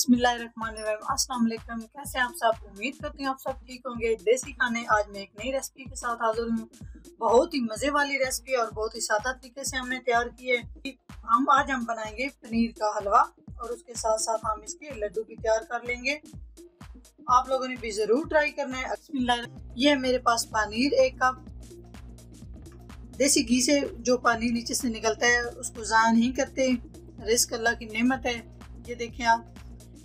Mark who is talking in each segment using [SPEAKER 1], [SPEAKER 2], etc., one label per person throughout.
[SPEAKER 1] बिस्मिल्लाहिर्रहमानिर्रहीम। अस्सलाम वालेकुम। कैसे आप सब? उम्मीद करती हूँ आप सब ठीक होंगे। देसी खाने आज मैं एक नई रेसिपी के साथ हाजिर हूँ। बहुत ही मज़े वाली रेसिपी और बहुत ही सादा तरीके से हमने तैयार की है। आज हम बनाएंगे पनीर का हलवा और उसके साथ साथ हम इसके लड्डू भी तैयार कर लेंगे। आप लोगों ने भी ज़रूर ट्राई करना है। ये है मेरे पास पनीर 1 कप। देसी घी से जो पानी नीचे से निकलता है उसको ज़ाया नहीं करते, रिस्क अल्लाह की नेमत है। ये देखें आप,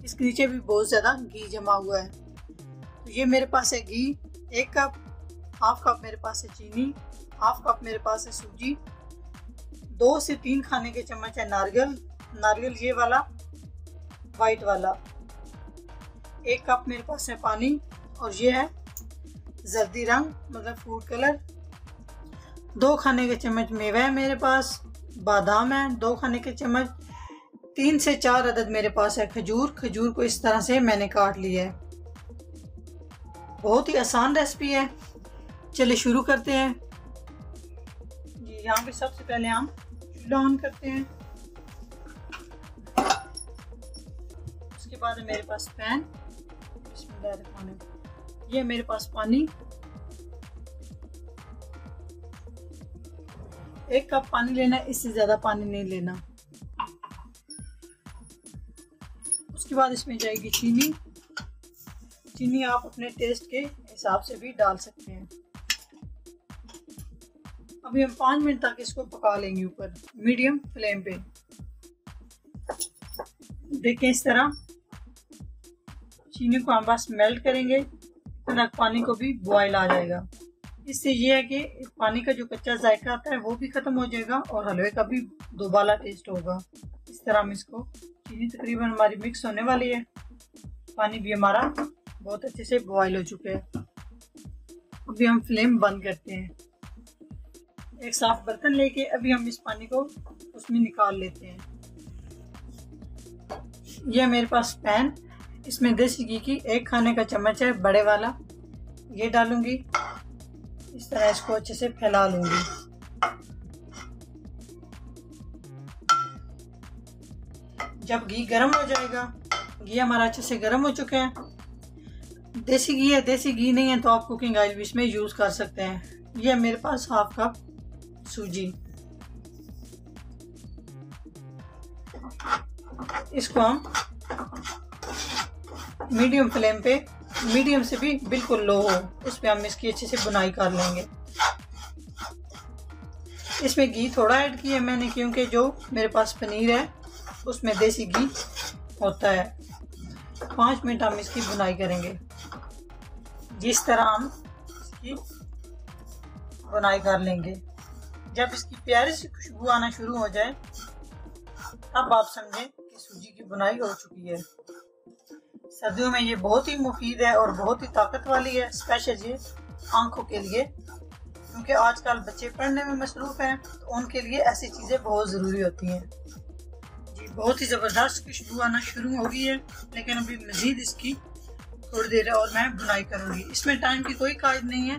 [SPEAKER 1] इसके नीचे भी बहुत ज़्यादा घी जमा हुआ है। तो ये मेरे पास है घी 1 कप, हाफ कप मेरे पास है चीनी, हाफ कप मेरे पास है सूजी, 2 से 3 खाने के चम्मच है नारियल ये वाला वाइट वाला, 1 कप मेरे पास है पानी और ये है जर्दी रंग मतलब फूड कलर, 2 खाने के चम्मच मेवा है मेरे पास, बादाम है 2 खाने के चम्मच, 3 से 4 अदद मेरे पास है खजूर को इस तरह से मैंने काट लिया है। बहुत ही आसान रेसिपी है, चलिए शुरू करते हैं। जी यहाँ पे सबसे पहले हम चूल्हा ऑन करते हैं। उसके बाद है मेरे पास पैन, बिस्मिल्लाहिर्रहमानिर्रहीम। ये मेरे पास पानी, 1 कप पानी लेना, इससे ज़्यादा पानी नहीं लेना। उसके बाद इसमें जाएगी चीनी आप अपने टेस्ट के हिसाब से भी डाल सकते हैं। अभी हम 5 मिनट तक इसको पका लेंगे ऊपर मीडियम फ्लेम पे। देखें इस तरह चीनी को हम बस मेल्ट करेंगे, इतना पानी को भी बॉयल आ जाएगा। इससे ये है कि पानी का जो कच्चा जायका आता है वो भी ख़त्म हो जाएगा और हलवे का भी दोबारा टेस्ट होगा। इस तरह हम इसको, चीनी तकरीबन हमारी मिक्स होने वाली है, पानी भी हमारा बहुत अच्छे से बॉयल हो चुका है। अभी हम फ्लेम बंद करते हैं। एक साफ बर्तन लेके अभी हम इस पानी को उसमें निकाल लेते हैं। यह मेरे पास पैन, इसमें देसी घी की 1 खाने का चम्मच है बड़े वाला, ये डालूंगी। इस तरह इसको अच्छे से फैला लूंगी। जब घी गर्म हो जाएगा, घी हमारा अच्छे से गर्म हो चुका है। देसी घी है, देसी घी नहीं है तो आप कुकिंग ऑयल भी इसमें यूज कर सकते हैं। ये है मेरे पास हाफ कप सूजी, इसको हम मीडियम फ्लेम पे, मीडियम से भी बिल्कुल लो हो, उस पर हम इसकी अच्छे से बुनाई कर लेंगे। इसमें घी थोड़ा ऐड किया मैंने क्योंकि जो मेरे पास पनीर है उसमें देसी घी होता है। 5 मिनट हम इसकी बुनाई करेंगे। जिस तरह हम इसकी बुनाई कर लेंगे, जब इसकी प्यारी सी खुशबू आना शुरू हो जाए तब आप समझें कि सूजी की बुनाई हो चुकी है। सर्दियों में ये बहुत ही मुफीद है और बहुत ही ताकत वाली है, स्पेशल ये आंखों के लिए, क्योंकि आजकल बच्चे पढ़ने में मसरूफ़ हैं तो उनके लिए ऐसी चीज़ें बहुत ज़रूरी होती हैं। जी बहुत ही ज़बरदस्त खुशबू आना शुरू हो गई है, लेकिन अभी मज़ीद इसकी थोड़ी देर है और मैं बुनाई करूँगी। इसमें टाइम की कोई कायद नहीं है,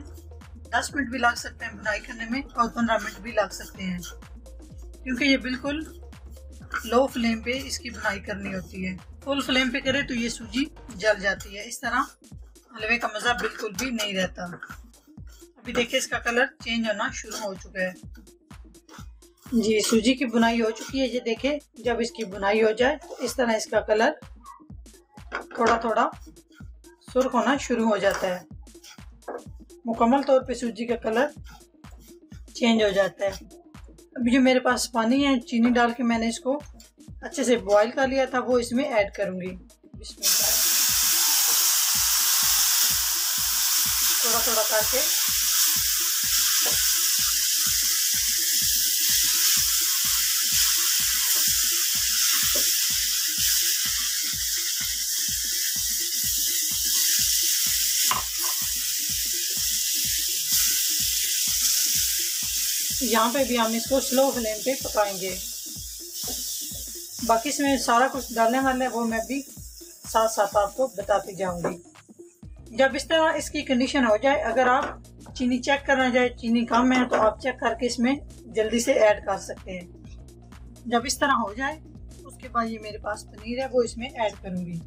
[SPEAKER 1] 10 मिनट भी लग सकते हैं बुनाई करने में और 15 मिनट भी लग सकते हैं, क्योंकि ये बिल्कुल लो फ्लेम पे इसकी बुनाई करनी होती है। फुल फ्लेम पे करे तो ये सूजी जल जाती है, इस तरह हलवे का मज़ा बिल्कुल भी नहीं रहता। अभी देखिए इसका कलर चेंज होना शुरू हो चुका है। जी सूजी की बुनाई हो चुकी है। ये देखे जब इसकी बुनाई हो जाए तो इस तरह इसका कलर थोड़ा थोड़ा सुर्ख होना शुरू हो जाता है, मुकम्मल तौर पे सूजी का कलर चेंज हो जाता है। अभी जो मेरे पास पानी है, चीनी डाल के मैंने इसको अच्छे से बॉईल कर लिया था, वो इसमें ऐड करूंगी। थोड़ा थोड़ा करके यहाँ पे भी हम इसको स्लो फ्लेम पे पकाएंगे। बाकी इसमें सारा कुछ डालने वाला है वो मैं भी साथ साथ आपको बताती जाऊंगी। जब इस तरह इसकी कंडीशन हो जाए, अगर आप चीनी चेक करना चाहे चीनी कम है तो आप चेक करके इसमें जल्दी से ऐड कर सकते हैं। जब इस तरह हो जाए उसके बाद ये मेरे पास पनीर है वो इसमें ऐड करूंगी।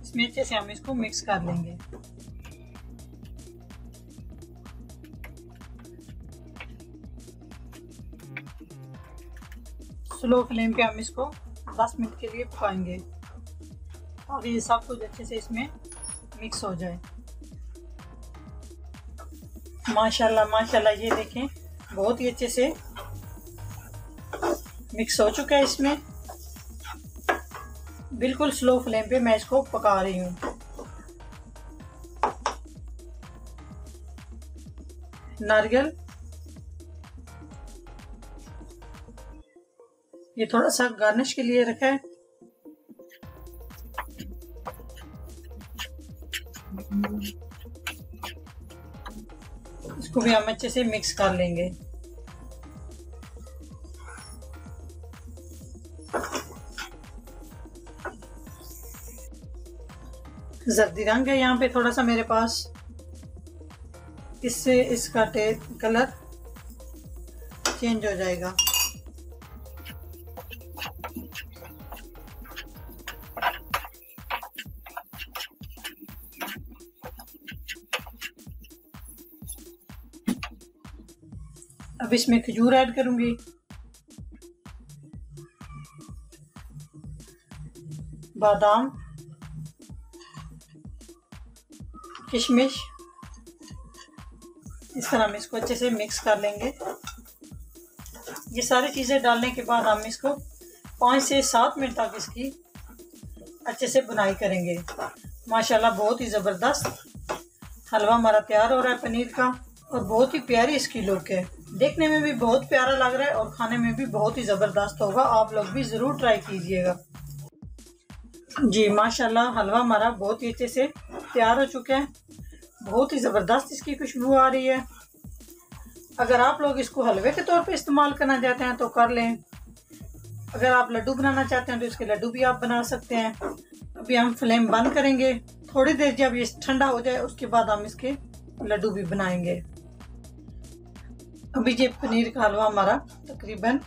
[SPEAKER 1] इसमें अच्छे से हम इसको मिक्स कर लेंगे। स्लो फ्लेम पे हम इसको 10 मिनट के लिए पकाएंगे और ये सब कुछ अच्छे से इसमें मिक्स हो जाए। माशाल्लाह माशाल्लाह, ये देखें बहुत ही अच्छे से मिक्स हो चुका है। इसमें बिल्कुल स्लो फ्लेम पे मैं इसको पका रही हूँ। नारियल ये थोड़ा सा गार्निश के लिए रखा है। इसको भी हम अच्छे से मिक्स कर लेंगे। जर्दी रंग है यहाँ पे थोड़ा सा मेरे पास, इससे इसका कलर चेंज हो जाएगा। अब इसमें खजूर ऐड करूंगी, बादाम, किशमिश। इस तरह हम इसको अच्छे से मिक्स कर लेंगे। ये सारी चीज़ें डालने के बाद हम इसको 5 से 7 मिनट तक इसकी अच्छे से बुनाई करेंगे। माशाल्लाह बहुत ही ज़बरदस्त हलवा हमारा तैयार हो रहा है पनीर का, और बहुत ही प्यारी इसकी लुक है। देखने में भी बहुत प्यारा लग रहा है और खाने में भी बहुत ही ज़बरदस्त होगा। आप लोग भी ज़रूर ट्राई कीजिएगा। जी माशाल्लाह, हलवा हमारा बहुत ही अच्छे से तैयार हो चुका है। बहुत ही ज़बरदस्त इसकी खुशबू आ रही है। अगर आप लोग इसको हलवे के तौर पे इस्तेमाल करना चाहते हैं तो कर लें। अगर आप लड्डू बनाना चाहते हैं तो इसके लड्डू भी आप बना सकते हैं। अभी हम फ्लेम बंद करेंगे। थोड़ी देर जब ये ठंडा हो जाए उसके बाद हम इसके लड्डू भी बनाएंगे। अभी ये पनीर का हलवा हमारा तकरीबन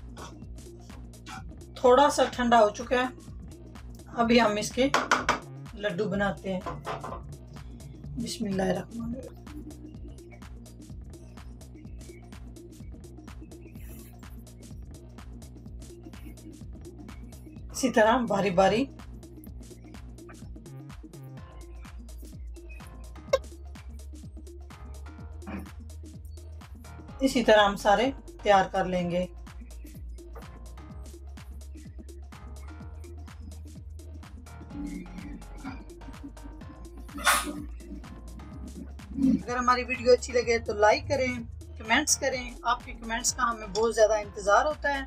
[SPEAKER 1] थोड़ा सा ठंडा हो चुका है। अभी हम इसके लड्डू बनाते हैं। बिस्मिल्लाहिर्रहमानिर्रहीम। इसी तरह बारी बारी इसी तरह हम सारे तैयार कर लेंगे। अगर हमारी वीडियो अच्छी लगे तो लाइक करें, कमेंट्स करें। आपके कमेंट्स का हमें बहुत ज़्यादा इंतज़ार होता है।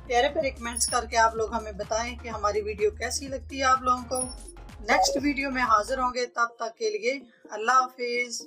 [SPEAKER 1] प्यारे प्यारे कमेंट्स करके आप लोग हमें बताएं कि हमारी वीडियो कैसी लगती है आप लोगों को। नेक्स्ट वीडियो में हाजिर होंगे, तब तक के लिए अल्लाह हाफिज़।